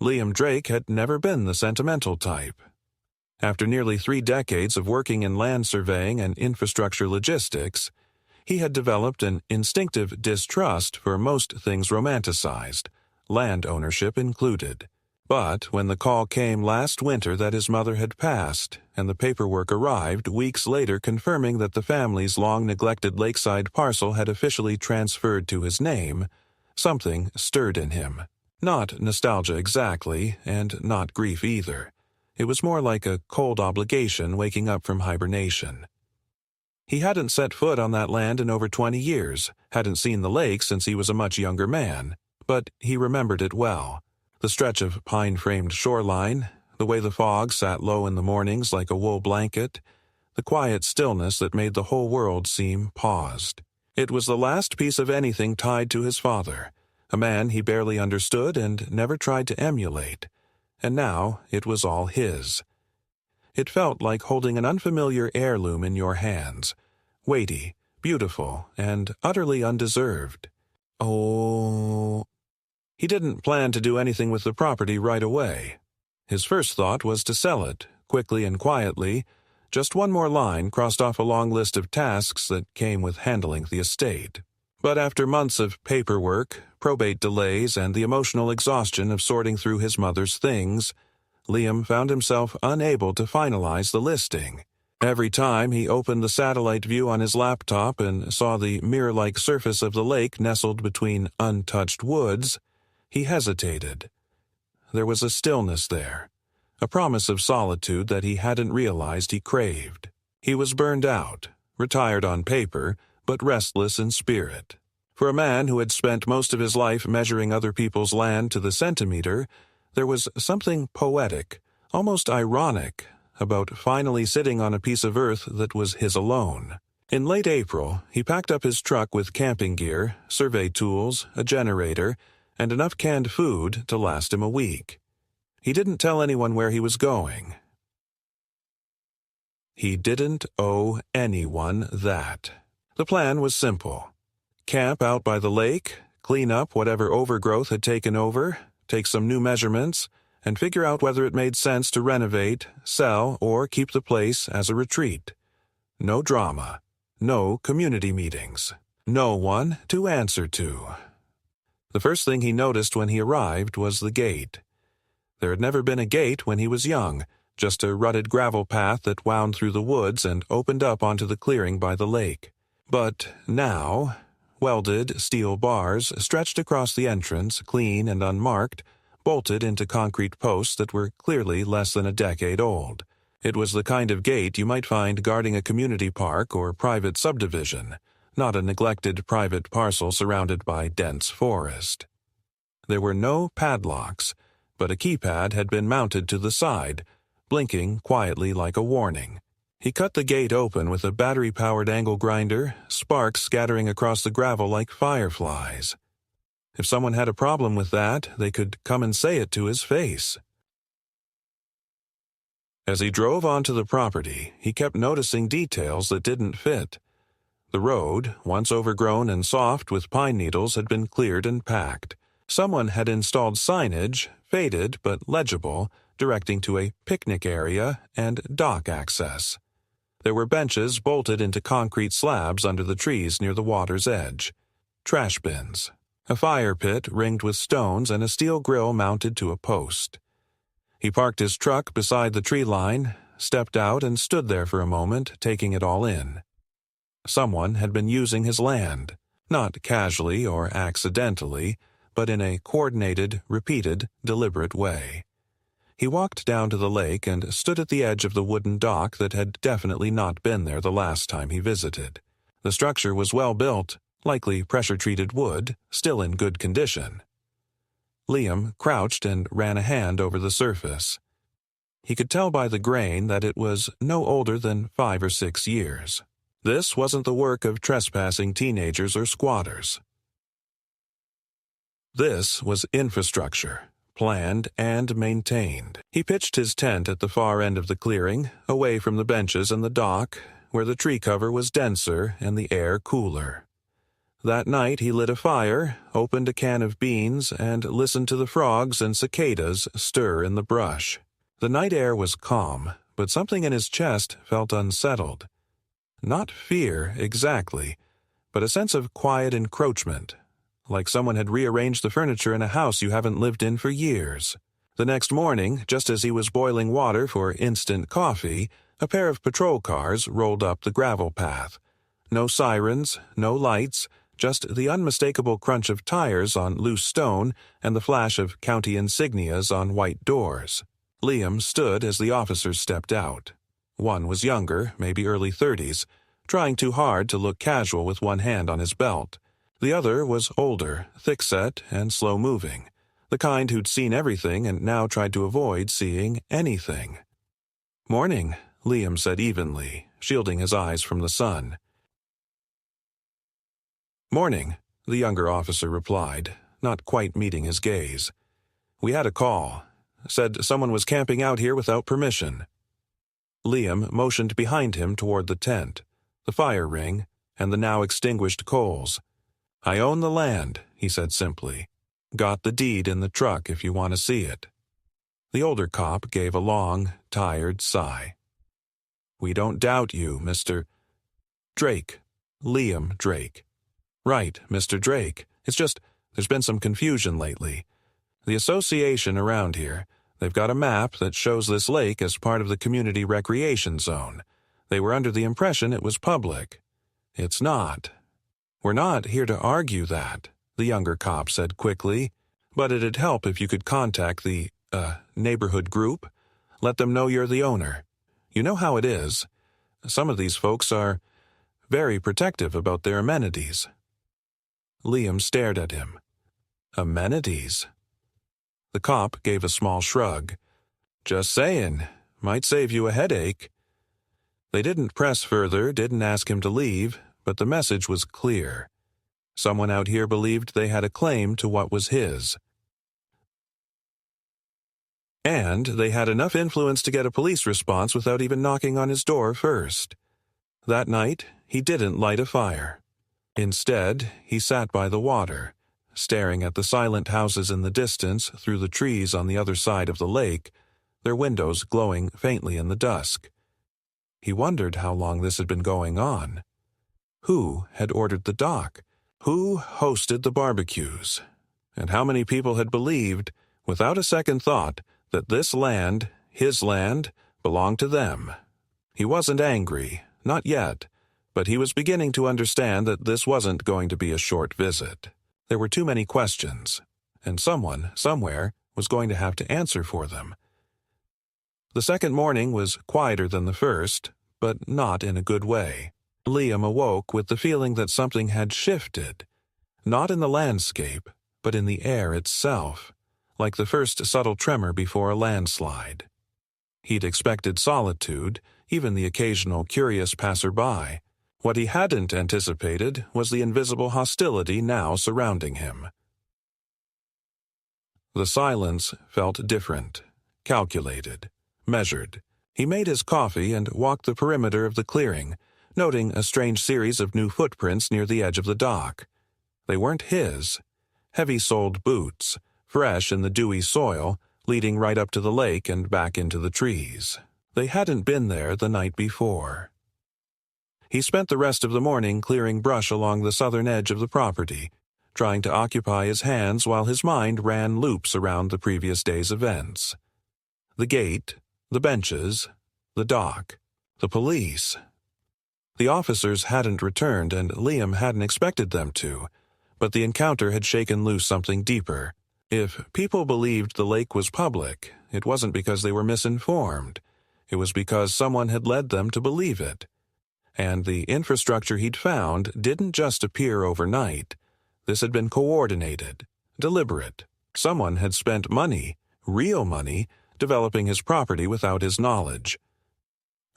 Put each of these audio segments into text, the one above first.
Liam Drake had never been the sentimental type. After nearly 3 decades of working in land surveying and infrastructure logistics, he had developed an instinctive distrust for most things romanticized, land ownership included. But when the call came last winter that his mother had passed, and the paperwork arrived weeks later confirming that the family's long-neglected lakeside parcel had officially transferred to his name, something stirred in him. Not nostalgia exactly, and not grief either. It was more like a cold obligation waking up from hibernation. He hadn't set foot on that land in over 20 years, hadn't seen the lake since he was a much younger man, but he remembered it well. The stretch of pine-framed shoreline, the way the fog sat low in the mornings like a wool blanket, the quiet stillness that made the whole world seem paused. It was the last piece of anything tied to his father, a man he barely understood and never tried to emulate, and now it was all his. It felt like holding an unfamiliar heirloom in your hands, weighty, beautiful, and utterly undeserved. Oh. He didn't plan to do anything with the property right away. His first thought was to sell it, quickly and quietly, just one more line crossed off a long list of tasks that came with handling the estate. But after months of paperwork, probate delays, and the emotional exhaustion of sorting through his mother's things, Liam found himself unable to finalize the listing. Every time he opened the satellite view on his laptop and saw the mirror-like surface of the lake nestled between untouched woods, he hesitated. There was a stillness there, a promise of solitude that he hadn't realized he craved. He was burned out, retired on paper, but restless in spirit. For a man who had spent most of his life measuring other people's land to the centimeter, there was something poetic, almost ironic, about finally sitting on a piece of earth that was his alone. In late April, he packed up his truck with camping gear, survey tools, a generator, and enough canned food to last him a week. He didn't tell anyone where he was going. He didn't owe anyone that. The plan was simple. Camp out by the lake, clean up whatever overgrowth had taken over, take some new measurements, and figure out whether it made sense to renovate, sell, or keep the place as a retreat. No drama. No community meetings. No one to answer to. The first thing he noticed when he arrived was the gate. There had never been a gate when he was young, just a rutted gravel path that wound through the woods and opened up onto the clearing by the lake. But now, welded steel bars stretched across the entrance, clean and unmarked, bolted into concrete posts that were clearly less than a decade old. It was the kind of gate you might find guarding a community park or private subdivision, not a neglected private parcel surrounded by dense forest. There were no padlocks, but a keypad had been mounted to the side, blinking quietly like a warning. He cut the gate open with a battery-powered angle grinder, sparks scattering across the gravel like fireflies. If someone had a problem with that, they could come and say it to his face. As he drove onto the property, he kept noticing details that didn't fit. The road, once overgrown and soft with pine needles, had been cleared and packed. Someone had installed signage, faded but legible, directing to a picnic area and dock access. There were benches bolted into concrete slabs under the trees near the water's edge. Trash bins. A fire pit ringed with stones and a steel grill mounted to a post. He parked his truck beside the tree line, stepped out and stood there for a moment, taking it all in. Someone had been using his land, not casually or accidentally, but in a coordinated, repeated, deliberate way. He walked down to the lake and stood at the edge of the wooden dock that had definitely not been there the last time he visited. The structure was well built, likely pressure-treated wood, still in good condition. Liam crouched and ran a hand over the surface. He could tell by the grain that it was no older than 5 or 6 years. This wasn't the work of trespassing teenagers or squatters. This was infrastructure, planned and maintained. He pitched his tent at the far end of the clearing, away from the benches and the dock, where the tree cover was denser and the air cooler. That night he lit a fire, opened a can of beans, and listened to the frogs and cicadas stir in the brush. The night air was calm, but something in his chest felt unsettled. Not fear, exactly, but a sense of quiet encroachment, like someone had rearranged the furniture in a house you haven't lived in for years. The next morning, just as he was boiling water for instant coffee, a pair of patrol cars rolled up the gravel path. No sirens, no lights, just the unmistakable crunch of tires on loose stone and the flash of county insignias on white doors. Liam stood as the officers stepped out. One was younger, maybe early 30s, trying too hard to look casual with one hand on his belt. The other was older, thick-set, and slow-moving, the kind who'd seen everything and now tried to avoid seeing anything. "Morning," Liam said evenly, shielding his eyes from the sun. "Morning," the younger officer replied, not quite meeting his gaze. "We had a call. Said someone was camping out here without permission." Liam motioned behind him toward the tent, the fire ring, and the now extinguished coals. "I own the land," he said simply. "Got the deed in the truck if you want to see it." The older cop gave a long, tired sigh. "We don't doubt you, Mr. Drake. Liam Drake." "Right, Mr. Drake. It's just, there's been some confusion lately. The association around here, they've got a map that shows this lake as part of the community recreation zone. They were under the impression it was public. It's not." "We're not here to argue that," the younger cop said quickly, "but it'd help if you could contact the, neighborhood group. Let them know you're the owner. You know how it is. Some of these folks are very protective about their amenities." Liam stared at him. "Amenities?" The cop gave a small shrug. "Just saying. Might save you a headache." They didn't press further, didn't ask him to leave, but the message was clear. Someone out here believed they had a claim to what was his. And they had enough influence to get a police response without even knocking on his door first. That night, he didn't light a fire. Instead, he sat by the water, staring at the silent houses in the distance through the trees on the other side of the lake, their windows glowing faintly in the dusk. He wondered how long this had been going on. Who had ordered the dock? Who hosted the barbecues? And how many people had believed, without a second thought, that this land, his land, belonged to them? He wasn't angry, not yet, but he was beginning to understand that this wasn't going to be a short visit. There were too many questions, and someone, somewhere, was going to have to answer for them. The second morning was quieter than the first, but not in a good way. Liam awoke with the feeling that something had shifted, not in the landscape, but in the air itself, like the first subtle tremor before a landslide. He'd expected solitude, even the occasional curious passerby. What he hadn't anticipated was the invisible hostility now surrounding him. The silence felt different, calculated, measured. He made his coffee and walked the perimeter of the clearing, noting a strange series of new footprints near the edge of the dock. They weren't his. Heavy-soled boots, fresh in the dewy soil, leading right up to the lake and back into the trees. They hadn't been there the night before. He spent the rest of the morning clearing brush along the southern edge of the property, trying to occupy his hands while his mind ran loops around the previous day's events. The gate, the benches, the dock, the police. The officers hadn't returned, and Liam hadn't expected them to, but the encounter had shaken loose something deeper. If people believed the lake was public, it wasn't because they were misinformed. It was because someone had led them to believe it. And the infrastructure he'd found didn't just appear overnight. This had been coordinated, deliberate. Someone had spent money, real money, developing his property without his knowledge.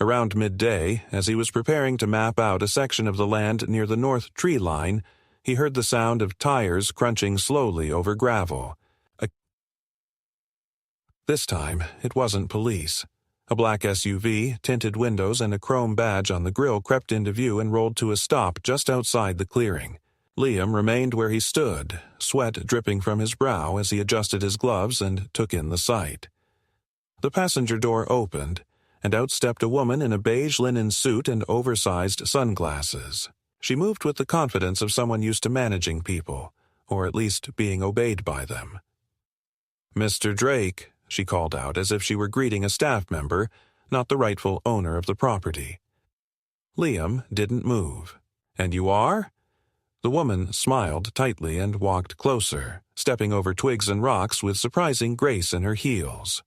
Around midday, as he was preparing to map out a section of the land near the north tree line, he heard the sound of tires crunching slowly over gravel. This time, it wasn't police. A black SUV, tinted windows, and a chrome badge on the grille crept into view and rolled to a stop just outside the clearing. Liam remained where he stood, sweat dripping from his brow as he adjusted his gloves and took in the sight. The passenger door opened, and out stepped a woman in a beige linen suit and oversized sunglasses. She moved with the confidence of someone used to managing people, or at least being obeyed by them. "Mr. Drake," she called out as if she were greeting a staff member, not the rightful owner of the property. Liam didn't move. "And you are?" The woman smiled tightly and walked closer, stepping over twigs and rocks with surprising grace in her heels.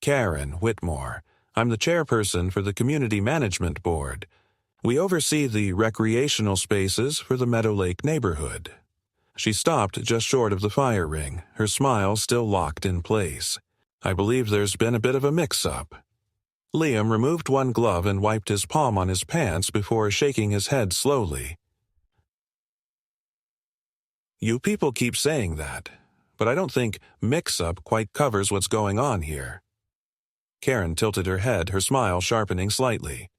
"Karen Whitmore. I'm the chairperson for the Community Management Board. We oversee the recreational spaces for the Meadow Lake neighborhood." She stopped just short of the fire ring, her smile still locked in place. "I believe there's been a bit of a mix-up." Liam removed one glove and wiped his palm on his pants before shaking his head slowly. "You people keep saying that, but I don't think mix-up quite covers what's going on here." Karen tilted her head, her smile sharpening slightly.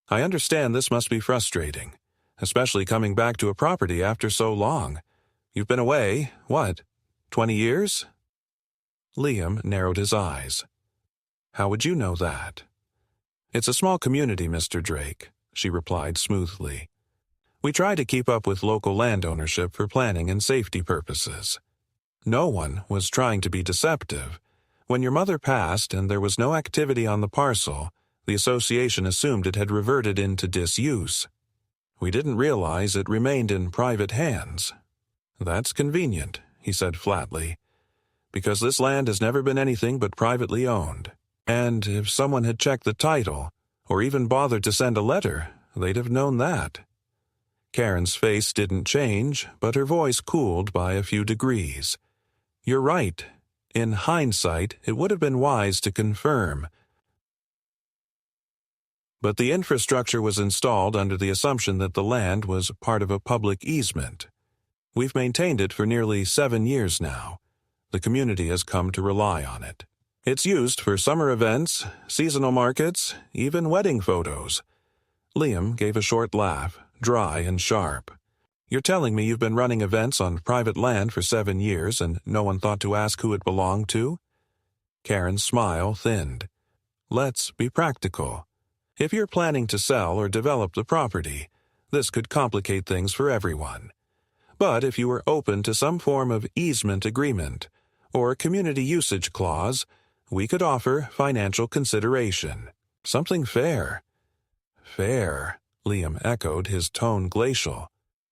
"I understand this must be frustrating, especially coming back to a property after so long. You've been away, what, 20 years? Liam narrowed his eyes. "How would you know that?" "It's a small community, Mr. Drake," she replied smoothly. "We try to keep up with local land ownership for planning and safety purposes. No one was trying to be deceptive. When your mother passed and there was no activity on the parcel, the association assumed it had reverted into disuse. We didn't realize it remained in private hands." "That's convenient," he said flatly, "because this land has never been anything but privately owned. And if someone had checked the title, or even bothered to send a letter, they'd have known that." Karen's face didn't change, but her voice cooled by a few degrees. "You're right. In hindsight, it would have been wise to confirm. But the infrastructure was installed under the assumption that the land was part of a public easement. We've maintained it for nearly 7 years now. The community has come to rely on it. It's used for summer events, seasonal markets, even wedding photos." Liam gave a short laugh, dry and sharp. "You're telling me you've been running events on private land for 7 years and no one thought to ask who it belonged to?" Karen's smile thinned. "Let's be practical. If you're planning to sell or develop the property, this could complicate things for everyone. But if you were open to some form of easement agreement or community usage clause, we could offer financial consideration. Something fair." "Fair," Liam echoed, his tone glacial.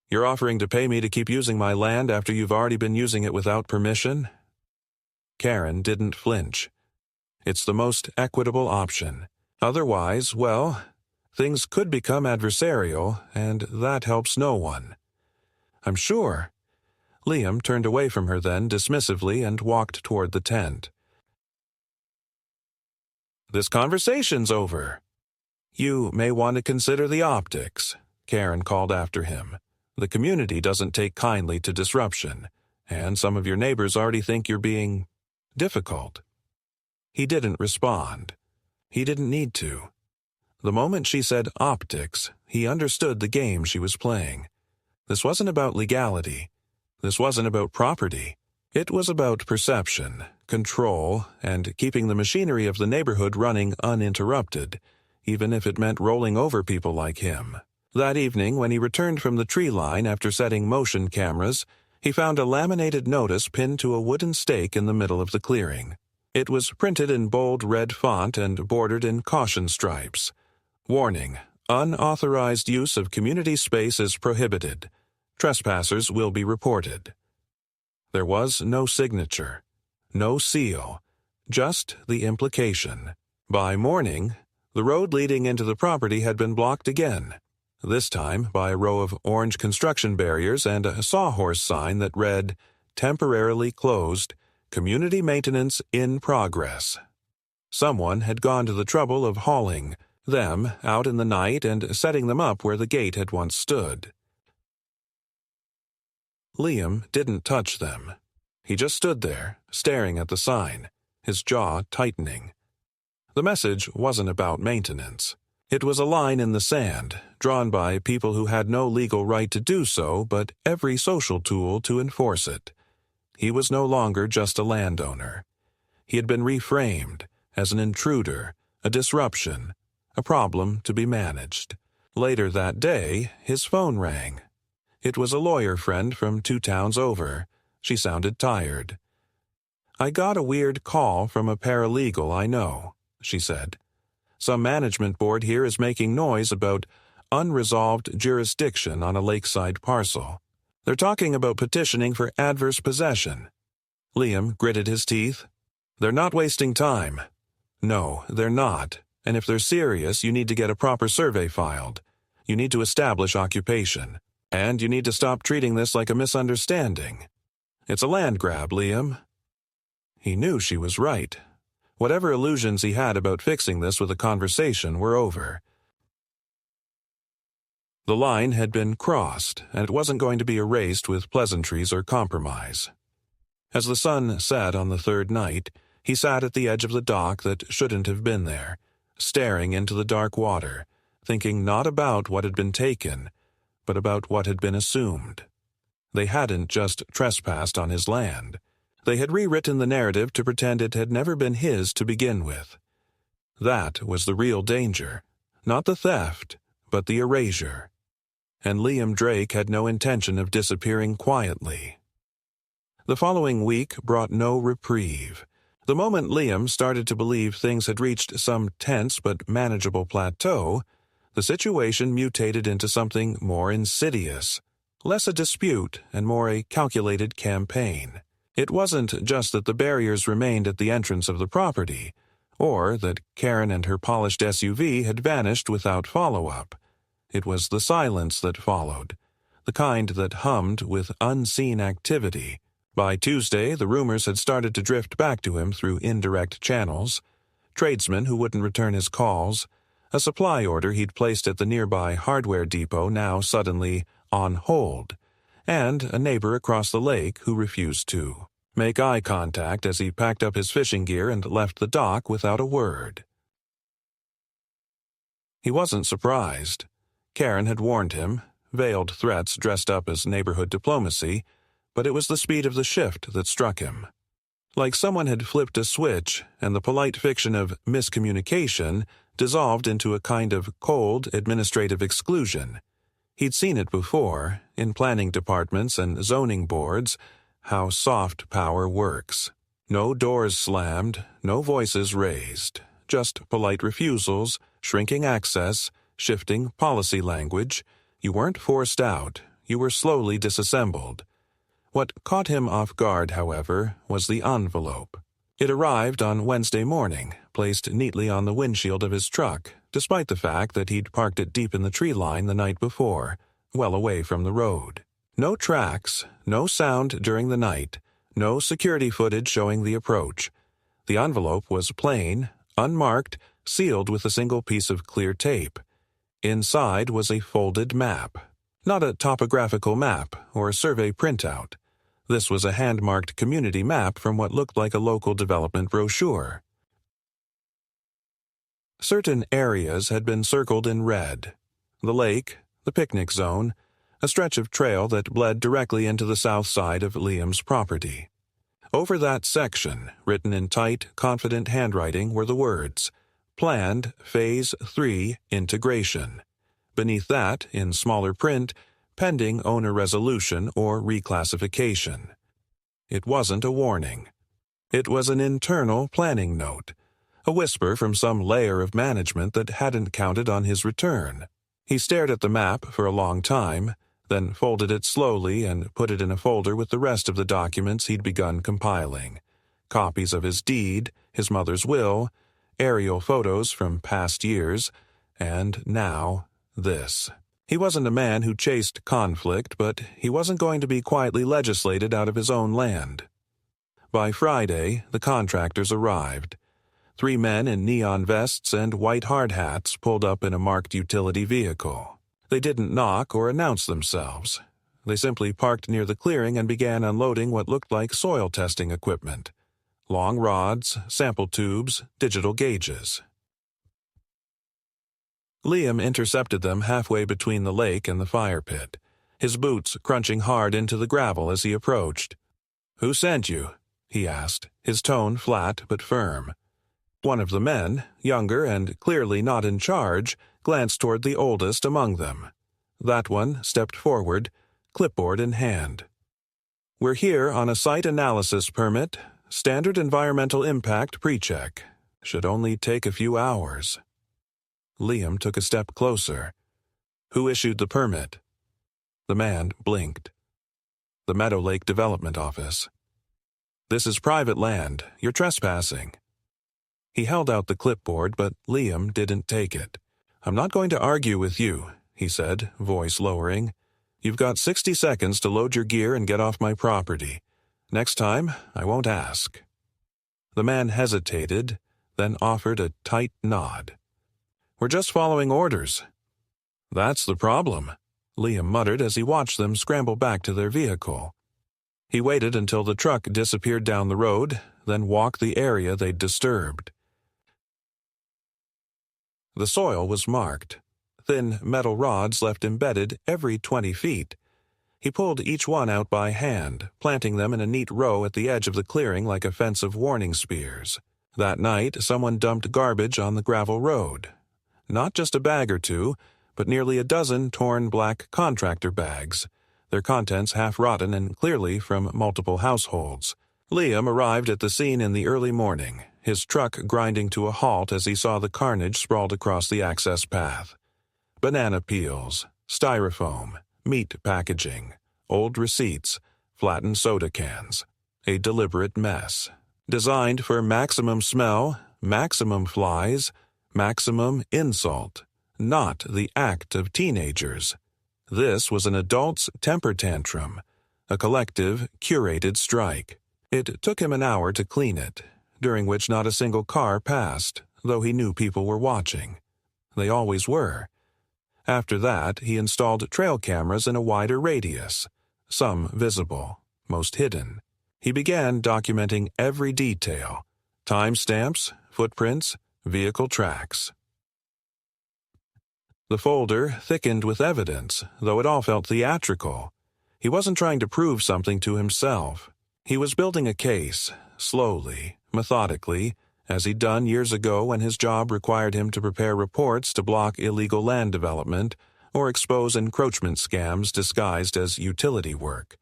"You're offering to pay me to keep using my land after you've already been using it without permission?" Karen didn't flinch. "It's the most equitable option. Otherwise, well, things could become adversarial, and that helps no one." "I'm sure." Liam turned away from her then dismissively and walked toward the tent. "This conversation's over." "You may want to consider the optics," Karen called after him. "The community doesn't take kindly to disruption, and some of your neighbors already think you're being difficult." He didn't respond. He didn't need to. The moment she said optics, he understood the game she was playing. This wasn't about legality. This wasn't about property. It was about perception, control, and keeping the machinery of the neighborhood running uninterrupted, even if it meant rolling over people like him. That evening, when he returned from the tree line after setting motion cameras, he found a laminated notice pinned to a wooden stake in the middle of the clearing. It was printed in bold red font and bordered in caution stripes. "Warning: unauthorized use of community space is prohibited. Trespassers will be reported." There was no signature, no seal, just the implication. By morning, the road leading into the property had been blocked again, this time by a row of orange construction barriers and a sawhorse sign that read, "Temporarily closed, community maintenance in progress." Someone had gone to the trouble of hauling them out in the night and setting them up where the gate had once stood. Liam didn't touch them. He just stood there, staring at the sign, his jaw tightening. The message wasn't about maintenance. It was a line in the sand, drawn by people who had no legal right to do so, but every social tool to enforce it. He was no longer just a landowner. He had been reframed as an intruder, a disruption, a problem to be managed. Later that day, his phone rang. It was a lawyer friend from 2 towns over. She sounded tired. "I got a weird call from a paralegal I know," she said. "Some management board here is making noise about unresolved jurisdiction on a lakeside parcel. They're talking about petitioning for adverse possession." Liam gritted his teeth. "They're not wasting time." "No, they're not. And if they're serious, you need to get a proper survey filed. You need to establish occupation. And you need to stop treating this like a misunderstanding. It's a land grab, Liam." He knew she was right. Whatever illusions he had about fixing this with a conversation were over. The line had been crossed, and it wasn't going to be erased with pleasantries or compromise. As the sun set on the 3rd night, he sat at the edge of the dock that shouldn't have been there, staring into the dark water, thinking not about what had been taken, but about what had been assumed. They hadn't just trespassed on his land. They had rewritten the narrative to pretend it had never been his to begin with. That was the real danger. Not the theft, but the erasure. And Liam Drake had no intention of disappearing quietly. The following week brought no reprieve. The moment Liam started to believe things had reached some tense but manageable plateau, the situation mutated into something more insidious, less a dispute and more a calculated campaign. It wasn't just that the barriers remained at the entrance of the property, or that Karen and her polished SUV had vanished without follow-up. It was the silence that followed, the kind that hummed with unseen activity. By Tuesday, the rumors had started to drift back to him through indirect channels. Tradesmen who wouldn't return his calls, a supply order he'd placed at the nearby hardware depot now suddenly on hold, and a neighbor across the lake who refused to make eye contact as he packed up his fishing gear and left the dock without a word. He wasn't surprised. Karen had warned him, veiled threats dressed up as neighborhood diplomacy, but it was the speed of the shift that struck him. Like someone had flipped a switch, and the polite fiction of miscommunication dissolved into a kind of cold administrative exclusion. He'd seen it before, in planning departments and zoning boards, how soft power works. No doors slammed, no voices raised, just polite refusals, shrinking access, shifting policy language. You weren't forced out, you were slowly disassembled. What caught him off guard, however, was the envelope. It arrived on Wednesday morning, placed neatly on the windshield of his truck, despite the fact that he'd parked it deep in the tree line the night before, well away from the road. No tracks, no sound during the night, no security footage showing the approach. The envelope was plain, unmarked, sealed with a single piece of clear tape. Inside was a folded map. Not a topographical map or a survey printout. This was a hand-marked community map from what looked like a local development brochure. Certain areas had been circled in red. The lake, the picnic zone, a stretch of trail that bled directly into the south side of Liam's property. Over that section, written in tight, confident handwriting, were the words, "Planned Phase 3 Integration." Beneath that, in smaller print, pending owner resolution or reclassification. It wasn't a warning. It was an internal planning note, a whisper from some layer of management that hadn't counted on his return. He stared at the map for a long time, then folded it slowly and put it in a folder with the rest of the documents he'd begun compiling. Copies of his deed, his mother's will, aerial photos from past years, and now this. He wasn't a man who chased conflict, but he wasn't going to be quietly legislated out of his own land. By Friday, the contractors arrived. 3 men in neon vests and white hard hats pulled up in a marked utility vehicle. They didn't knock or announce themselves. They simply parked near the clearing and began unloading what looked like soil testing equipment. Long rods, sample tubes, digital gauges. Liam intercepted them halfway between the lake and the fire pit, his boots crunching hard into the gravel as he approached. "Who sent you?" he asked, his tone flat but firm. One of the men, younger and clearly not in charge, glanced toward the oldest among them. That one stepped forward, clipboard in hand. "We're here on a site analysis permit, standard environmental impact pre-check. Should only take a few hours." Liam took a step closer. "Who issued the permit?" The man blinked. "The Meadow Lake Development Office." "This is private land. You're trespassing." He held out the clipboard, but Liam didn't take it. "I'm not going to argue with you," he said, voice lowering. "You've got 60 seconds to load your gear and get off my property. Next time, I won't ask." The man hesitated, then offered a tight nod. "We're just following orders." "That's the problem," Liam muttered as he watched them scramble back to their vehicle. He waited until the truck disappeared down the road, then walked the area they'd disturbed. The soil was marked. Thin metal rods left embedded every 20 feet. He pulled each one out by hand, planting them in a neat row at the edge of the clearing like a fence of warning spears. That night, someone dumped garbage on the gravel road. Not just a bag or two, but nearly a dozen torn black contractor bags, their contents half rotten and clearly from multiple households. Liam arrived at the scene in the early morning, his truck grinding to a halt as he saw the carnage sprawled across the access path. Banana peels, styrofoam, meat packaging, old receipts, flattened soda cans. A deliberate mess. Designed for maximum smell, maximum flies, maximum insult. Not the act of teenagers. This was an adult's temper tantrum, a collective, curated strike. It took him an hour to clean it, during which not a single car passed, though he knew people were watching. They always were. After that, he installed trail cameras in a wider radius, some visible, most hidden. He began documenting every detail: timestamps, footprints, vehicle tracks. The folder thickened with evidence, though it all felt theatrical. He wasn't trying to prove something to himself. He was building a case, slowly, methodically, as he'd done years ago when his job required him to prepare reports to block illegal land development or expose encroachment scams disguised as utility work.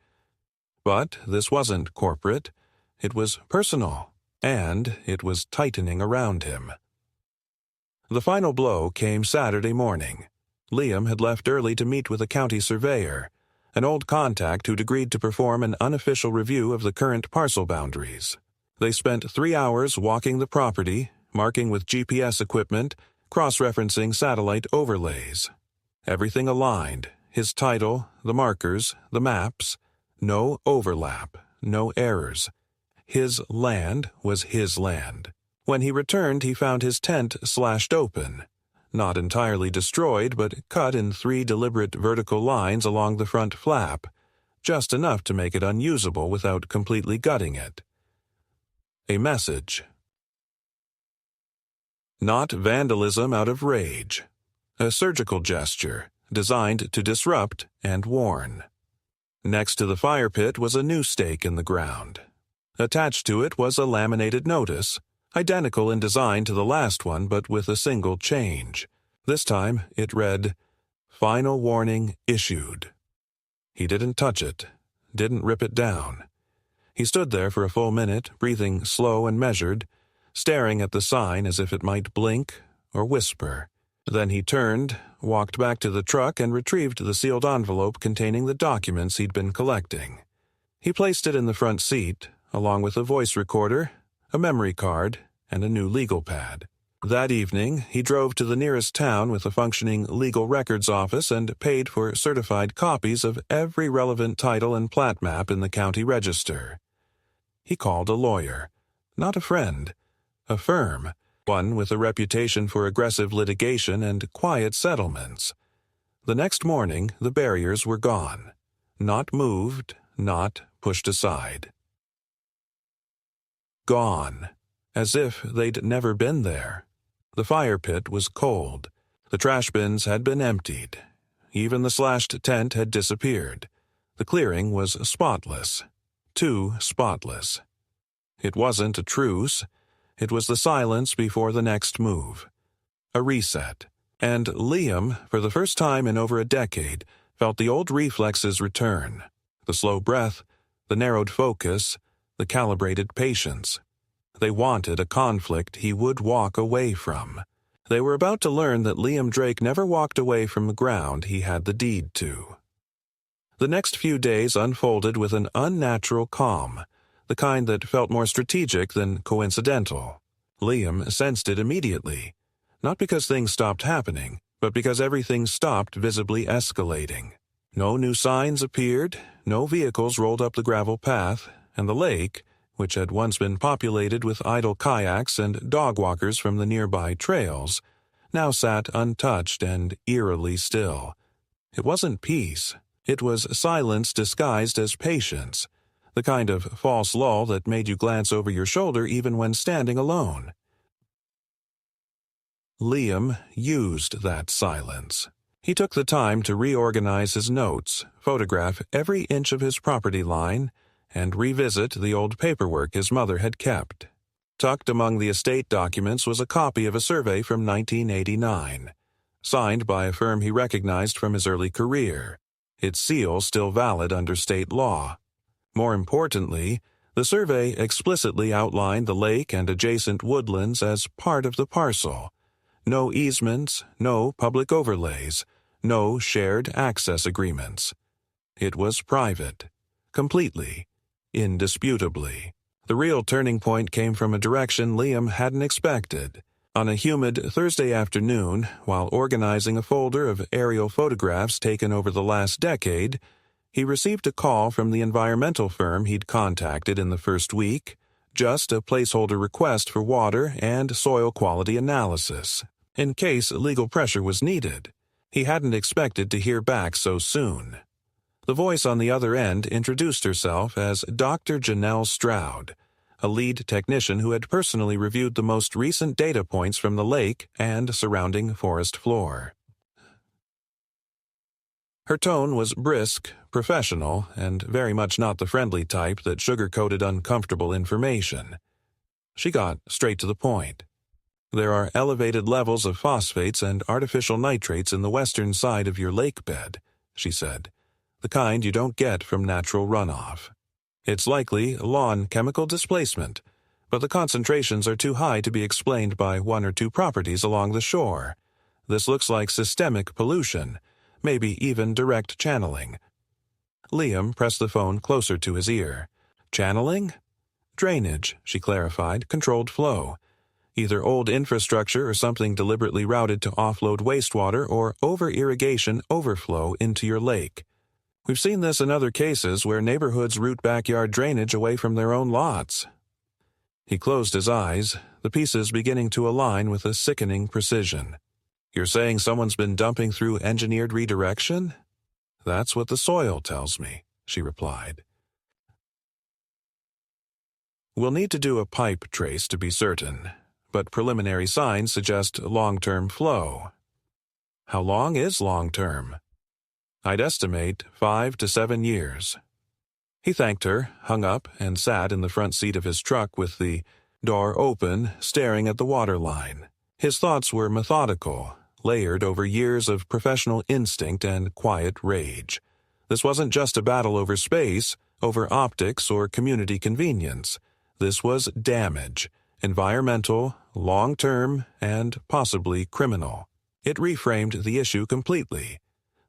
But this wasn't corporate. It was personal, and it was tightening around him. The final blow came Saturday morning. Liam had left early to meet with a county surveyor, an old contact who'd agreed to perform an unofficial review of the current parcel boundaries. They spent 3 hours walking the property, marking with GPS equipment, cross-referencing satellite overlays. Everything aligned: his title, the markers, the maps. No overlap, no errors. His land was his land. When he returned, he found his tent slashed open. Not entirely destroyed, but cut in 3 deliberate vertical lines along the front flap, just enough to make it unusable without completely gutting it. A message. Not vandalism out of rage. A surgical gesture, designed to disrupt and warn. Next to the fire pit was a new stake in the ground. Attached to it was a laminated notice, identical in design to the last one but with a single change. This time it read, "Final warning issued." He didn't touch it, didn't rip it down. He stood there for a full minute, breathing slow and measured, staring at the sign as if it might blink or whisper. Then he turned, walked back to the truck and retrieved the sealed envelope containing the documents he'd been collecting. He placed it in the front seat, along with a voice recorder, a memory card, and a new legal pad. That evening, he drove to the nearest town with a functioning legal records office and paid for certified copies of every relevant title and plat map in the county register. He called a lawyer, not a friend, a firm, one with a reputation for aggressive litigation and quiet settlements. The next morning, the barriers were gone, not moved, not pushed aside. Gone, as if they'd never been there. The fire pit was cold. The trash bins had been emptied. Even the slashed tent had disappeared. The clearing was spotless. Too spotless. It wasn't a truce. It was the silence before the next move. A reset. And Liam, for the first time in over a decade, felt the old reflexes return. The slow breath, the narrowed focus, the calibrated patience. They wanted a conflict he would walk away from. They were about to learn that Liam Drake never walked away from the ground he had the deed to. The next few days unfolded with an unnatural calm, the kind that felt more strategic than coincidental. Liam sensed it immediately, not because things stopped happening, but because everything stopped visibly escalating. No new signs appeared, no vehicles rolled up the gravel path, and the lake, which had once been populated with idle kayaks and dog walkers from the nearby trails, now sat untouched and eerily still. It wasn't peace. It was silence disguised as patience, the kind of false lull that made you glance over your shoulder even when standing alone. Liam used that silence. He took the time to reorganize his notes, photograph every inch of his property line, and revisit the old paperwork his mother had kept. Tucked among the estate documents was a copy of a survey from 1989, signed by a firm he recognized from his early career, its seal still valid under state law. More importantly, the survey explicitly outlined the lake and adjacent woodlands as part of the parcel. No easements, no public overlays, no shared access agreements. It was private. Completely. Indisputably. The real turning point came from a direction Liam hadn't expected. On a humid Thursday afternoon, while organizing a folder of aerial photographs taken over the last decade, he received a call from the environmental firm he'd contacted in the first week, just a placeholder request for water and soil quality analysis, in case legal pressure was needed. He hadn't expected to hear back so soon. The voice on the other end introduced herself as Dr. Janelle Stroud, a lead technician who had personally reviewed the most recent data points from the lake and surrounding forest floor. Her tone was brisk, professional, and very much not the friendly type that sugar-coated uncomfortable information. She got straight to the point. There are elevated levels of phosphates and artificial nitrates in the western side of your lake bed, she said, the kind you don't get from natural runoff. It's likely lawn chemical displacement, but the concentrations are too high to be explained by one or two properties along the shore. This looks like systemic pollution, maybe even direct channeling. Liam pressed the phone closer to his ear. Channeling? Drainage, she clarified, controlled flow. Either old infrastructure or something deliberately routed to offload wastewater or over-irrigation overflow into your lake. We've seen this in other cases where neighborhoods route backyard drainage away from their own lots. He closed his eyes, the pieces beginning to align with a sickening precision. You're saying someone's been dumping through engineered redirection? That's what the soil tells me, she replied. We'll need to do a pipe trace to be certain, but preliminary signs suggest long-term flow. How long is long-term? I'd estimate 5 to 7 years. He thanked her, hung up, and sat in the front seat of his truck with the door open, staring at the water line. His thoughts were methodical, layered over years of professional instinct and quiet rage. This wasn't just a battle over space, over optics, or community convenience. This was damage, environmental, long-term, and possibly criminal. It reframed the issue completely.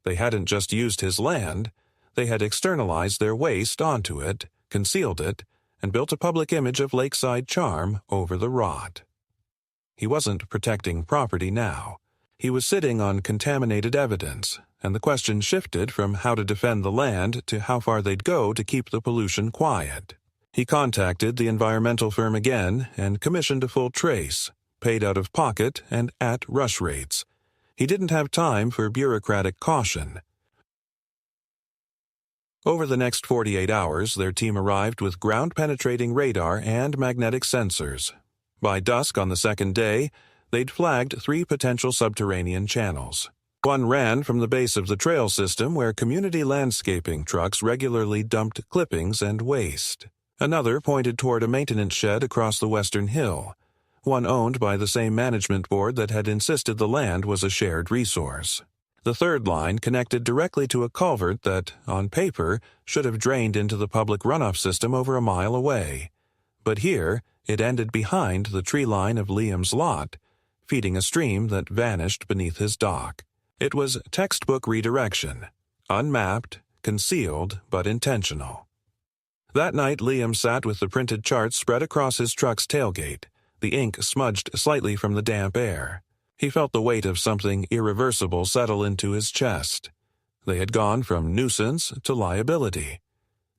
They hadn't just used his land, they had externalized their waste onto it, concealed it, and built a public image of lakeside charm over the rot. He wasn't protecting property now. He was sitting on contaminated evidence, and the question shifted from how to defend the land to how far they'd go to keep the pollution quiet. He contacted the environmental firm again and commissioned a full trace, paid out of pocket and at rush rates. He didn't have time for bureaucratic caution. Over the next 48 hours, their team arrived with ground-penetrating radar and magnetic sensors. By dusk on the second day, They'd flagged 3 potential subterranean channels. One ran from the base of the trail system where community landscaping trucks regularly dumped clippings and waste. Another pointed toward a maintenance shed across the western hill, one owned by the same management board that had insisted the land was a shared resource. The third line connected directly to a culvert that, on paper, should have drained into the public runoff system over a mile away. But here, it ended behind the tree line of Liam's lot, feeding a stream that vanished beneath his dock. It was textbook redirection, unmapped, concealed, but intentional. That night, Liam sat with the printed charts spread across his truck's tailgate, the ink smudged slightly from the damp air. He felt the weight of something irreversible settle into his chest. They had gone from nuisance to liability.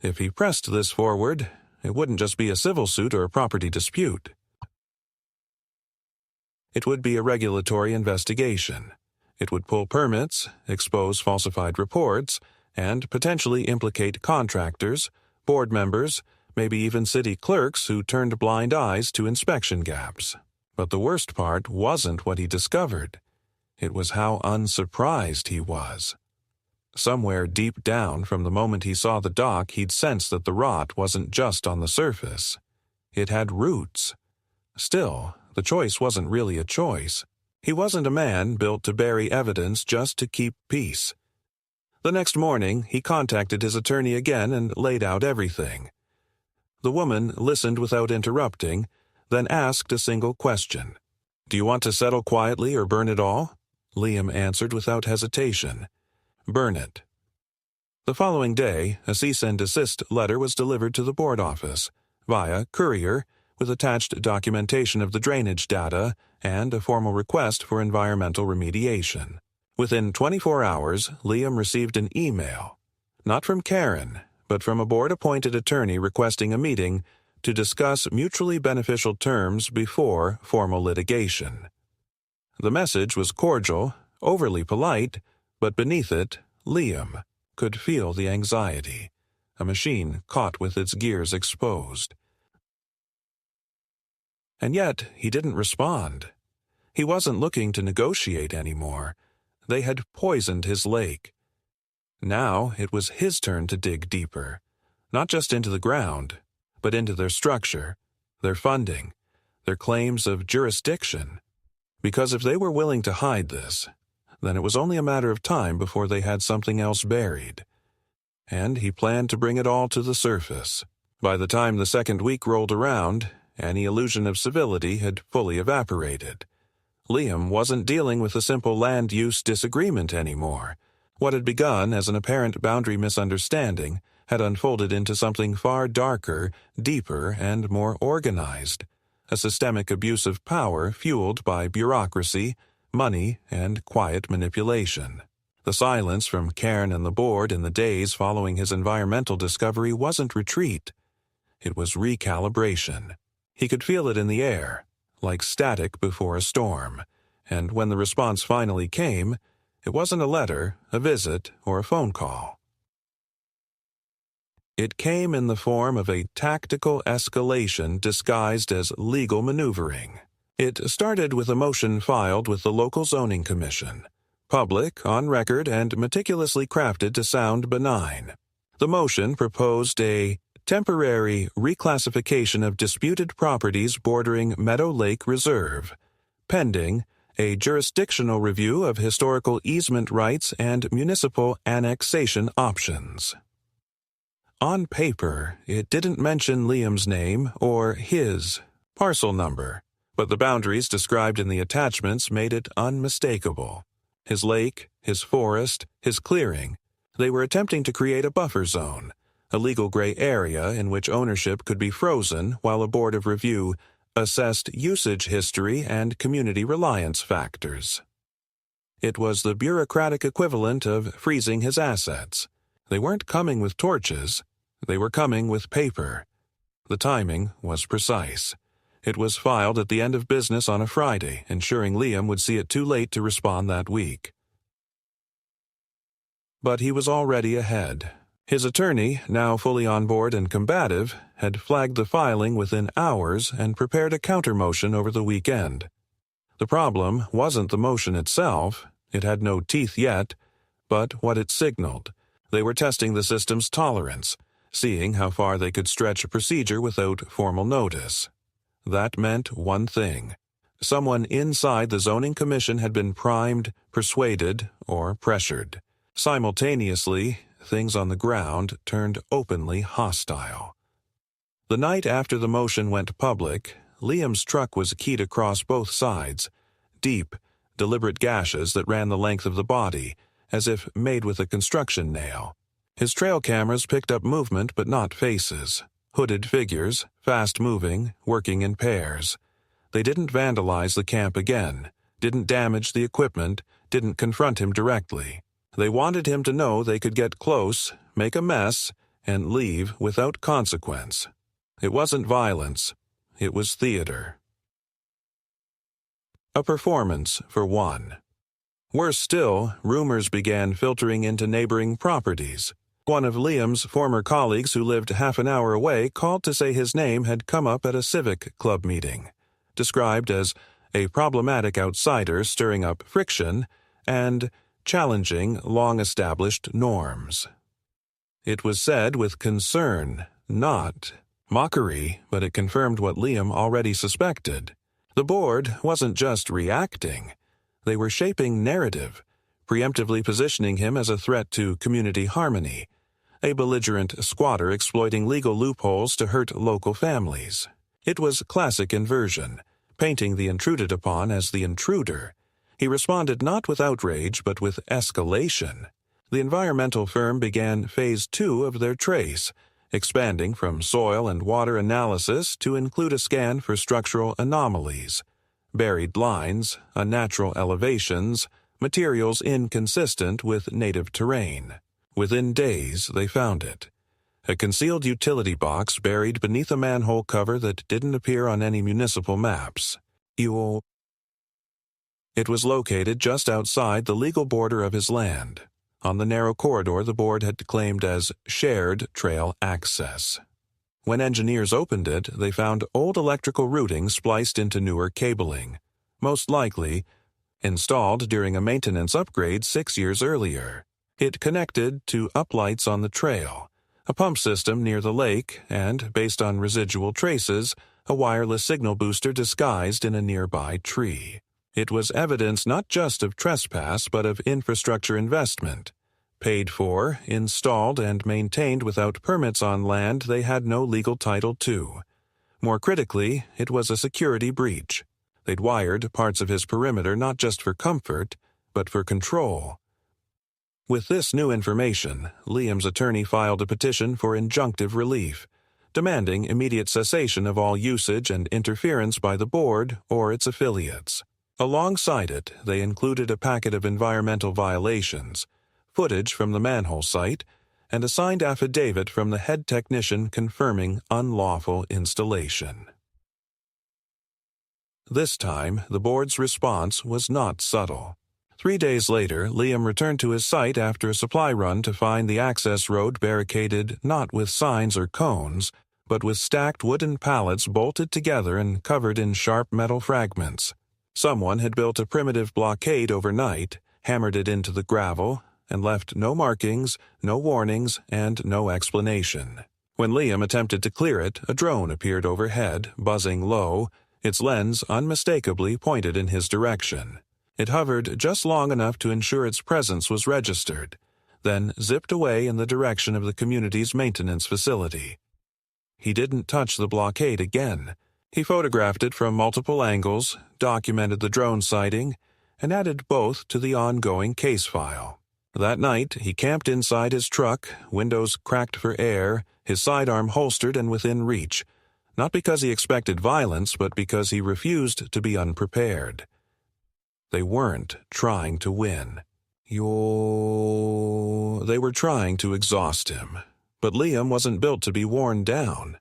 If he pressed this forward, it wouldn't just be a civil suit or a property dispute. It would be a regulatory investigation. It would pull permits, expose falsified reports, and potentially implicate contractors, board members, maybe even city clerks who turned blind eyes to inspection gaps. But the worst part wasn't what he discovered. It was how unsurprised he was. Somewhere deep down from the moment he saw the dock, he'd sensed that the rot wasn't just on the surface. It had roots. Still, the choice wasn't really a choice. He wasn't a man built to bury evidence just to keep peace. The next morning, he contacted his attorney again and laid out everything. The woman listened without interrupting, then asked a single question. "Do you want to settle quietly or burn it all?" Liam answered without hesitation. "Burn it." The following day, a cease and desist letter was delivered to the board office, via courier, with attached documentation of the drainage data and a formal request for environmental remediation. Within 24 hours, Liam received an email, not from Karen, but from a board-appointed attorney requesting a meeting to discuss mutually beneficial terms before formal litigation. The message was cordial, overly polite, but beneath it, Liam could feel the anxiety, a machine caught with its gears exposed. And yet, he didn't respond. He wasn't looking to negotiate anymore. They had poisoned his lake. Now it was his turn to dig deeper, not just into the ground, but into their structure, their funding, their claims of jurisdiction. Because if they were willing to hide this, then it was only a matter of time before they had something else buried. And he planned to bring it all to the surface. By the time the second week rolled around, any illusion of civility had fully evaporated. Liam wasn't dealing with a simple land use disagreement anymore. What had begun as an apparent boundary misunderstanding had unfolded into something far darker, deeper, and more organized. A systemic abuse of power fueled by bureaucracy, money, and quiet manipulation. The silence from Cairn and the board in the days following his environmental discovery wasn't retreat. It was recalibration. He could feel it in the air, like static before a storm, and when the response finally came, it wasn't a letter, a visit, or a phone call. It came in the form of a tactical escalation disguised as legal maneuvering. It started with a motion filed with the local zoning commission, public, on record, and meticulously crafted to sound benign. The motion proposed a temporary reclassification of disputed properties bordering Meadow Lake Reserve, pending a jurisdictional review of historical easement rights and municipal annexation options. On paper, it didn't mention Liam's name or his parcel number, but the boundaries described in the attachments made it unmistakable. His lake, his forest, his clearing, they were attempting to create a buffer zone, a legal gray area in which ownership could be frozen while a board of review assessed usage history and community reliance factors. It was the bureaucratic equivalent of freezing his assets. They weren't coming with torches. They were coming with paper. The timing was precise. It was filed at the end of business on a Friday, ensuring Liam would see it too late to respond that week. But he was already ahead. His attorney, now fully on board and combative, had flagged the filing within hours and prepared a counter-motion over the weekend. The problem wasn't the motion itself, it had no teeth yet, but what it signaled. They were testing the system's tolerance, seeing how far they could stretch a procedure without formal notice. That meant one thing. Someone inside the zoning commission had been primed, persuaded, or pressured. Simultaneously, things on the ground turned openly hostile. The night after the motion went public, Liam's truck was keyed across both sides, deep, deliberate gashes that ran the length of the body, as if made with a construction nail. His trail cameras picked up movement but not faces. Hooded figures, fast-moving, working in pairs. They didn't vandalize the camp again, didn't damage the equipment, didn't confront him directly. They wanted him to know they could get close, make a mess, and leave without consequence. It wasn't violence. It was theater. A performance, for one. Worse still, rumors began filtering into neighboring properties. One of Liam's former colleagues who lived half an hour away called to say his name had come up at a civic club meeting, described as a problematic outsider stirring up friction and challenging long-established norms. It was said with concern, not mockery, but it confirmed what Liam already suspected. The board wasn't just reacting. They were shaping narrative, preemptively positioning him as a threat to community harmony, a belligerent squatter exploiting legal loopholes to hurt local families. It was classic inversion, painting the intruded upon as the intruder. He responded not with outrage but with escalation. The environmental firm began Phase 2 of their trace, expanding from soil and water analysis to include a scan for structural anomalies, buried lines, unnatural elevations, materials inconsistent with native terrain. Within days, they found it. A concealed utility box buried beneath a manhole cover that didn't appear on any municipal maps. It was located just outside the legal border of his land, on the narrow corridor the board had claimed as shared trail access. When engineers opened it, they found old electrical routing spliced into newer cabling, most likely installed during a maintenance upgrade 6 years earlier. It connected to uplights on the trail, a pump system near the lake, and, based on residual traces, a wireless signal booster disguised in a nearby tree. It was evidence not just of trespass but of infrastructure investment, paid for, installed, and maintained without permits on land they had no legal title to. More critically, it was a security breach. They'd wired parts of his perimeter not just for comfort, but for control. With this new information, Liam's attorney filed a petition for injunctive relief, demanding immediate cessation of all usage and interference by the board or its affiliates. Alongside it, they included a packet of environmental violations, footage from the manhole site, and a signed affidavit from the head technician confirming unlawful installation. This time, the board's response was not subtle. 3 days later, Liam returned to his site after a supply run to find the access road barricaded not with signs or cones, but with stacked wooden pallets bolted together and covered in sharp metal fragments. Someone had built a primitive blockade overnight, hammered it into the gravel, and left no markings, no warnings, and no explanation. When Liam attempted to clear it, a drone appeared overhead, buzzing low, its lens unmistakably pointed in his direction. It hovered just long enough to ensure its presence was registered, then zipped away in the direction of the community's maintenance facility. He didn't touch the blockade again. He photographed it from multiple angles, documented the drone sighting, and added both to the ongoing case file. That night, he camped inside his truck, windows cracked for air, his sidearm holstered and within reach, not because he expected violence, but because he refused to be unprepared. They weren't trying to win. They were trying to exhaust him. But Liam wasn't built to be worn down.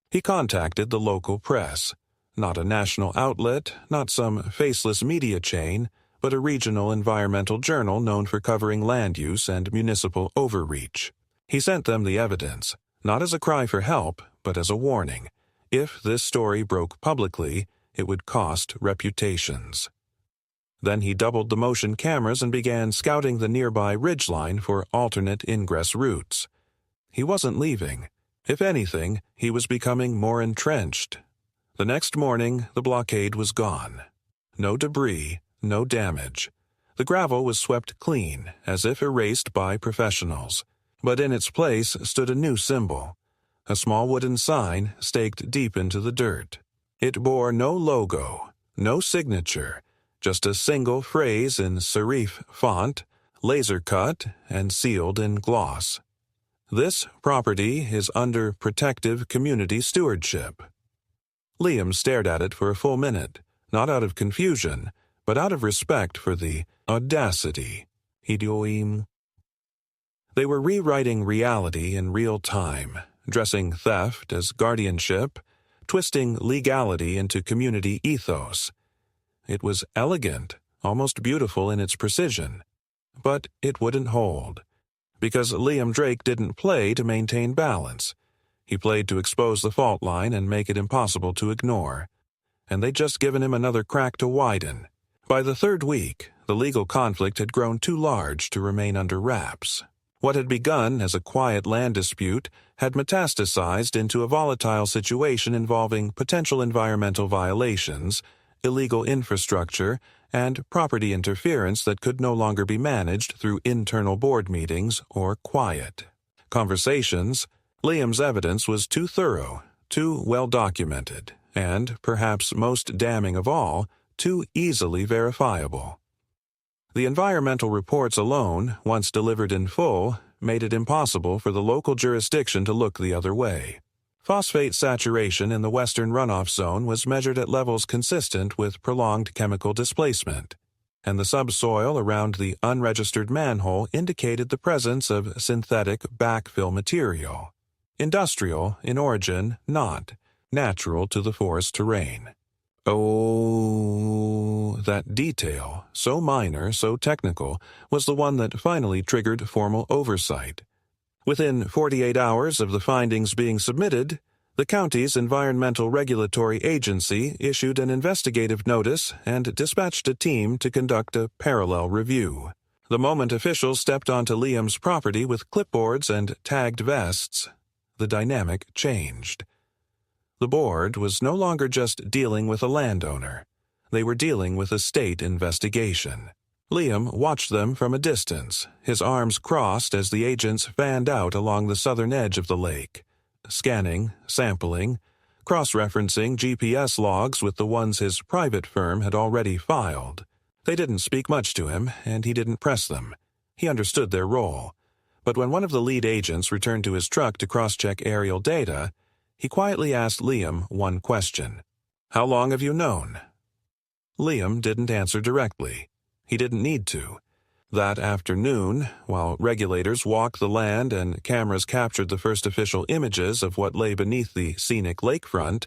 He contacted the local press. Not a national outlet, not some faceless media chain, but a regional environmental journal known for covering land use and municipal overreach. He sent them the evidence, not as a cry for help, but as a warning. If this story broke publicly, it would cost reputations. Then he doubled the motion cameras and began scouting the nearby ridgeline for alternate ingress routes. He wasn't leaving. If anything, he was becoming more entrenched. The next morning, the blockade was gone. No debris, no damage. The gravel was swept clean, as if erased by professionals. But in its place stood a new symbol, a small wooden sign staked deep into the dirt. It bore no logo, no signature, just a single phrase in serif font, laser-cut and sealed in gloss. This property is under protective community stewardship. Liam stared at it for a full minute, not out of confusion, but out of respect for the audacity. Idioim. They were rewriting reality in real time, dressing theft as guardianship, twisting legality into community ethos. It was elegant, almost beautiful in its precision. But it wouldn't hold. Because Liam Drake didn't play to maintain balance. He played to expose the fault line and make it impossible to ignore. And they'd just given him another crack to widen. By the third week, the legal conflict had grown too large to remain under wraps. What had begun as a quiet land dispute had metastasized into a volatile situation involving potential environmental violations, illegal infrastructure, and property interference that could no longer be managed through internal board meetings or quiet conversations. Liam's evidence was too thorough, too well documented, and, perhaps most damning of all, too easily verifiable. The environmental reports alone, once delivered in full, made it impossible for the local jurisdiction to look the other way. Phosphate saturation in the western runoff zone was measured at levels consistent with prolonged chemical displacement, and the subsoil around the unregistered manhole indicated the presence of synthetic backfill material. Industrial in origin, not natural to the forest terrain. Oh, that detail, so minor, so technical, was the one that finally triggered formal oversight. Within 48 hours of the findings being submitted, the county's Environmental Regulatory Agency issued an investigative notice and dispatched a team to conduct a parallel review. The moment officials stepped onto Liam's property with clipboards and tagged vests, the dynamic changed. The board was no longer just dealing with a landowner. They were dealing with a state investigation. Liam watched them from a distance, his arms crossed as the agents fanned out along the southern edge of the lake, scanning, sampling, cross-referencing GPS logs with the ones his private firm had already filed. They didn't speak much to him, and he didn't press them. He understood their role. But when one of the lead agents returned to his truck to cross-check aerial data, he quietly asked Liam one question. "How long have you known?" Liam didn't answer directly. He didn't need to. That afternoon, while regulators walked the land and cameras captured the first official images of what lay beneath the scenic lakefront,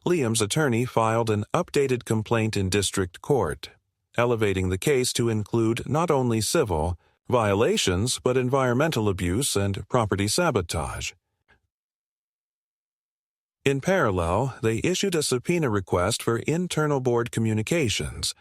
Liam's attorney filed an updated complaint in district court, elevating the case to include not only civil violations but environmental abuse and property sabotage. In parallel, they issued a subpoena request for internal board communications,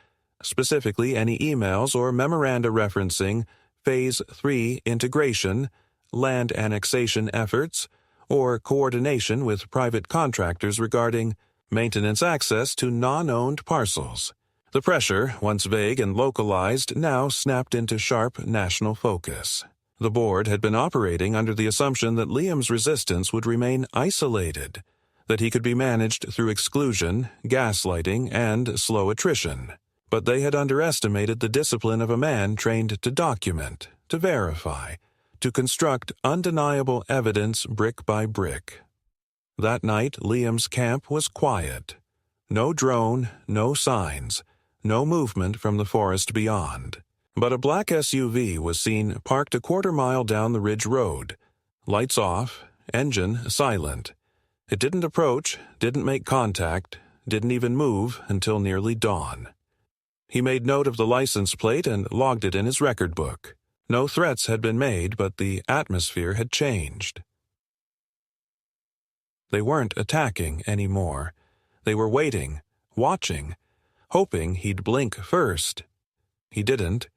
specifically any emails or memoranda referencing Phase 3 integration, land annexation efforts, or coordination with private contractors regarding maintenance access to non-owned parcels. The pressure, once vague and localized, now snapped into sharp national focus. The board had been operating under the assumption that Liam's resistance would remain isolated, that he could be managed through exclusion, gaslighting, and slow attrition. But they had underestimated the discipline of a man trained to document, to verify, to construct undeniable evidence brick by brick. That night, Liam's camp was quiet. No drone, no signs, no movement from the forest beyond. But a black SUV was seen parked a quarter-mile down the ridge road. Lights off, engine silent. It didn't approach, didn't make contact, didn't even move until nearly dawn. He made note of the license plate and logged it in his record book. No threats had been made, but the atmosphere had changed. They weren't attacking anymore. They were waiting, watching, hoping he'd blink first. He didn't.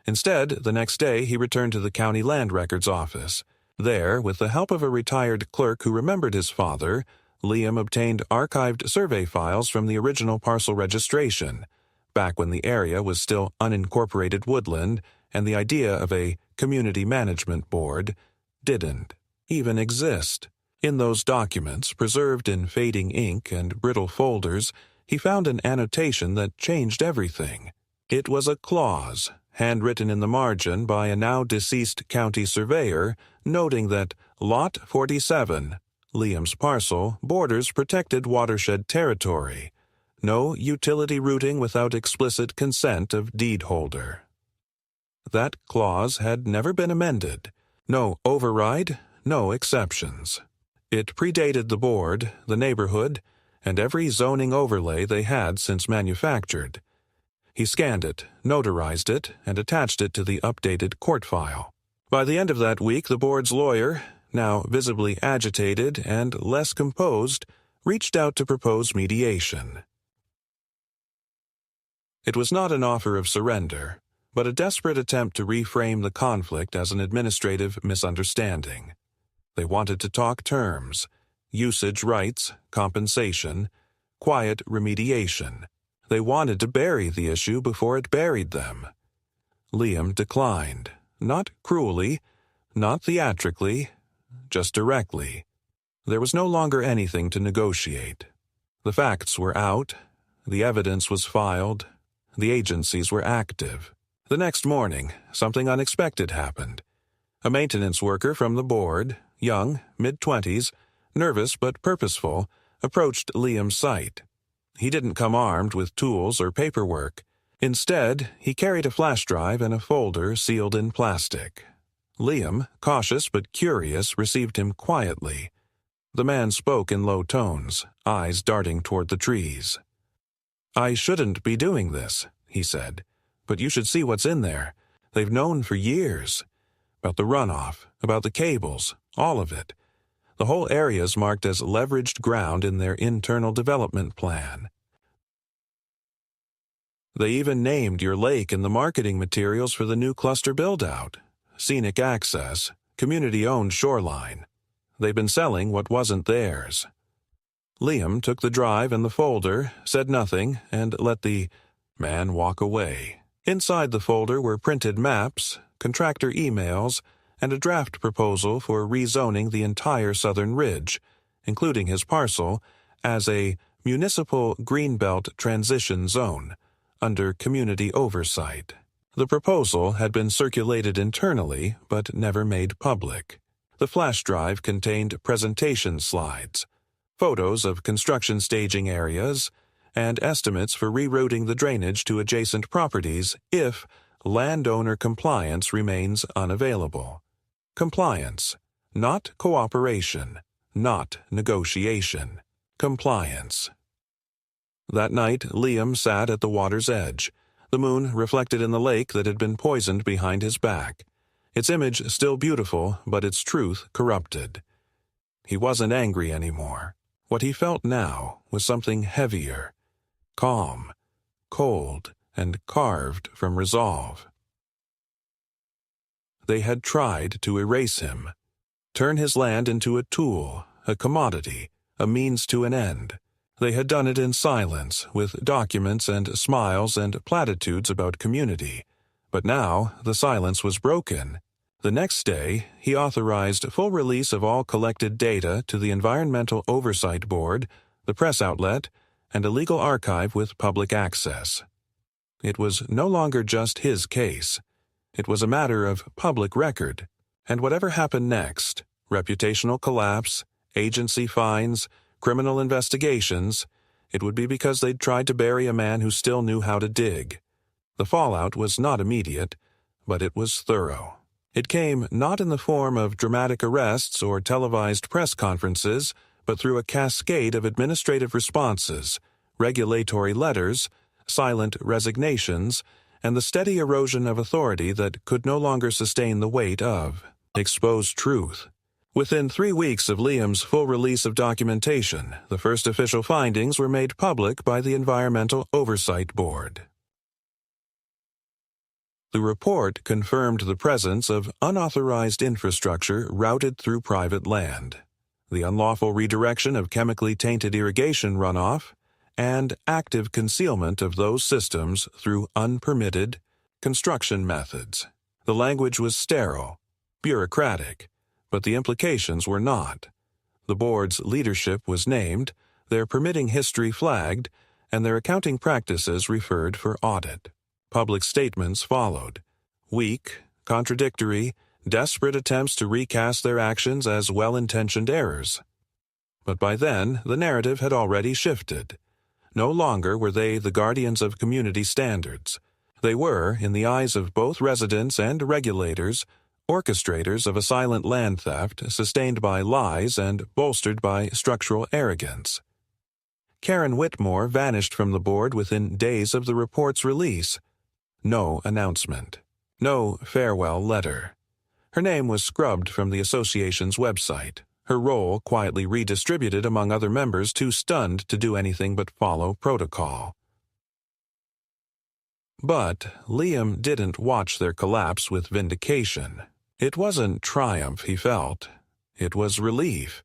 Instead, the next day he returned to the county land records office. There, with the help of a retired clerk who remembered his father, Liam obtained archived survey files from the original parcel registration, back when the area was still unincorporated woodland and the idea of a community management board didn't even exist. In those documents, preserved in fading ink and brittle folders, he found an annotation that changed everything. It was a clause, handwritten in the margin by a now-deceased county surveyor, noting that Lot 47, Liam's parcel, borders protected watershed territory. No utility routing without explicit consent of deed holder. That clause had never been amended. No override, no exceptions. It predated the board, the neighborhood, and every zoning overlay they had since manufactured. He scanned it, notarized it, and attached it to the updated court file. By the end of that week, the board's lawyer, now visibly agitated and less composed, reached out to propose mediation. It was not an offer of surrender, but a desperate attempt to reframe the conflict as an administrative misunderstanding. They wanted to talk terms, usage rights, compensation, quiet remediation. They wanted to bury the issue before it buried them. Liam declined, not cruelly, not theatrically, just directly. There was no longer anything to negotiate. The facts were out, the evidence was filed, the agencies were active. The next morning, something unexpected happened. A maintenance worker from the board, young, mid-20s, nervous but purposeful, approached Liam's site. He didn't come armed with tools or paperwork. Instead, he carried a flash drive and a folder sealed in plastic. Liam, cautious but curious, received him quietly. The man spoke in low tones, eyes darting toward the trees. "I shouldn't be doing this," he said, "but you should see what's in there. They've known for years. About the runoff, about the cables, all of it. The whole area's marked as leveraged ground in their internal development plan. They even named your lake in the marketing materials for the new cluster build-out. Scenic access, community-owned shoreline. They've been selling what wasn't theirs." Liam took the drive and the folder, said nothing, and let the man walk away. Inside the folder were printed maps, contractor emails, and a draft proposal for rezoning the entire southern ridge, including his parcel, as a municipal greenbelt transition zone, under community oversight. The proposal had been circulated internally, but never made public. The flash drive contained presentation slides, photos of construction staging areas, and estimates for rerouting the drainage to adjacent properties if landowner compliance remains unavailable. Compliance, not cooperation, not negotiation. Compliance. That night, Liam sat at the water's edge, the moon reflected in the lake that had been poisoned behind his back. Its image still beautiful, but its truth corrupted. He wasn't angry anymore. What he felt now was something heavier, calm, cold, and carved from resolve. They had tried to erase him, turn his land into a tool, a commodity, a means to an end. They had done it in silence, with documents and smiles and platitudes about community. But now the silence was broken. The next day, he authorized full release of all collected data to the Environmental Oversight Board, the press outlet, and a legal archive with public access. It was no longer just his case. It was a matter of public record. And whatever happened next, reputational collapse, agency fines, criminal investigations, it would be because they'd tried to bury a man who still knew how to dig. The fallout was not immediate, but it was thorough. It came not in the form of dramatic arrests or televised press conferences, but through a cascade of administrative responses, regulatory letters, silent resignations, and the steady erosion of authority that could no longer sustain the weight of exposed truth. Within 3 weeks of Liam's full release of documentation, the first official findings were made public by the Environmental Oversight Board. The report confirmed the presence of unauthorized infrastructure routed through private land, the unlawful redirection of chemically tainted irrigation runoff, and active concealment of those systems through unpermitted construction methods. The language was sterile, bureaucratic, but the implications were not. The board's leadership was named, their permitting history flagged, and their accounting practices referred for audit. Public statements followed, weak, contradictory, desperate attempts to recast their actions as well-intentioned errors. But by then, the narrative had already shifted. No longer were they the guardians of community standards. They were, in the eyes of both residents and regulators, orchestrators of a silent land theft sustained by lies and bolstered by structural arrogance. Karen Whitmore vanished from the board within days of the report's release. No announcement. No farewell letter. Her name was scrubbed from the association's website, her role quietly redistributed among other members too stunned to do anything but follow protocol. But Liam didn't watch their collapse with vindication. It wasn't triumph he felt. It was relief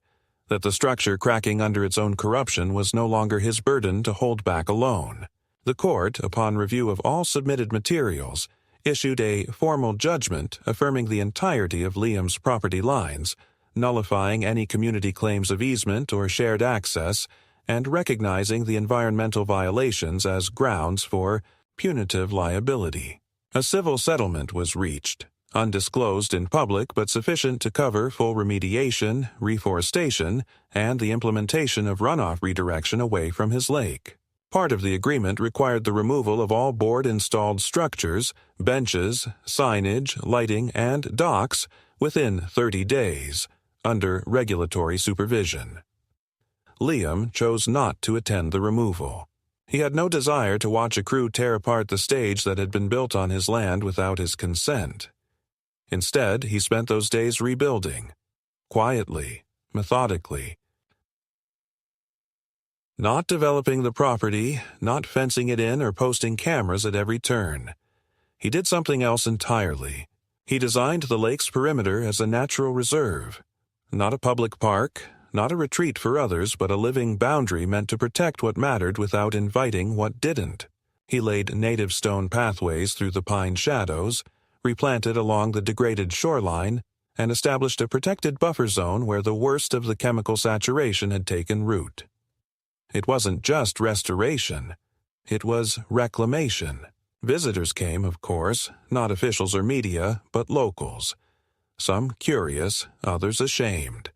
that the structure cracking under its own corruption was no longer his burden to hold back alone. The court, upon review of all submitted materials, issued a formal judgment affirming the entirety of Liam's property lines, nullifying any community claims of easement or shared access, and recognizing the environmental violations as grounds for punitive liability. A civil settlement was reached, undisclosed in public but sufficient to cover full remediation, reforestation, and the implementation of runoff redirection away from his lake. Part of the agreement required the removal of all board-installed structures, benches, signage, lighting, and docks within 30 days, under regulatory supervision. Liam chose not to attend the removal. He had no desire to watch a crew tear apart the stage that had been built on his land without his consent. Instead, he spent those days rebuilding, quietly, methodically. Not developing the property, not fencing it in or posting cameras at every turn. He did something else entirely. He designed the lake's perimeter as a natural reserve. Not a public park, not a retreat for others, but a living boundary meant to protect what mattered without inviting what didn't. He laid native stone pathways through the pine shadows, replanted along the degraded shoreline, and established a protected buffer zone where the worst of the chemical saturation had taken root. It wasn't just restoration. It was reclamation. Visitors came, of course, not officials or media, but locals. Some curious, others ashamed.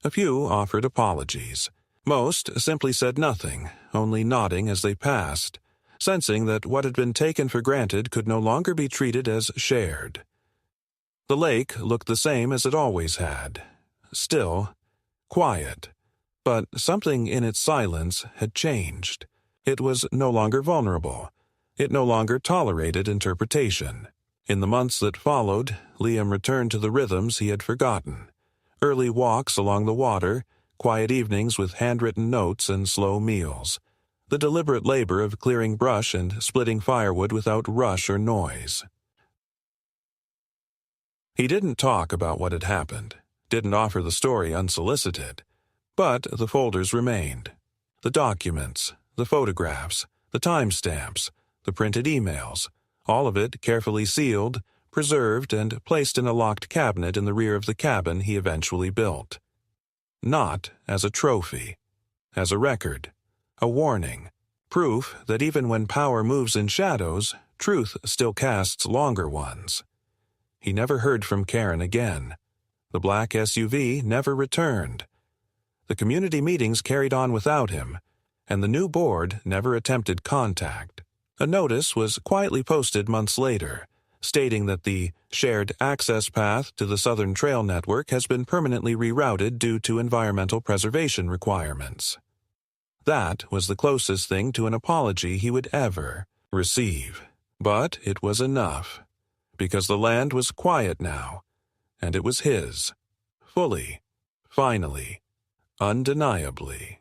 A few offered apologies. Most simply said nothing, only nodding as they passed, sensing that what had been taken for granted could no longer be treated as shared. The lake looked the same as it always had. Still, quiet. But something in its silence had changed. It was no longer vulnerable. It no longer tolerated interpretation. In the months that followed, Liam returned to the rhythms he had forgotten. Early walks along the water, quiet evenings with handwritten notes and slow meals. The deliberate labor of clearing brush and splitting firewood without rush or noise. He didn't talk about what had happened, didn't offer the story unsolicited. But the folders remained. The documents, the photographs, the timestamps, the printed emails, all of it carefully sealed, preserved, and placed in a locked cabinet in the rear of the cabin he eventually built. Not as a trophy, as a record, a warning, proof that even when power moves in shadows, truth still casts longer ones. He never heard from Karen again. The black SUV never returned. The community meetings carried on without him, and the new board never attempted contact. A notice was quietly posted months later, stating that the shared access path to the Southern Trail Network has been permanently rerouted due to environmental preservation requirements. That was the closest thing to an apology he would ever receive. But it was enough, because the land was quiet now, and it was his. Fully. Finally. Undeniably.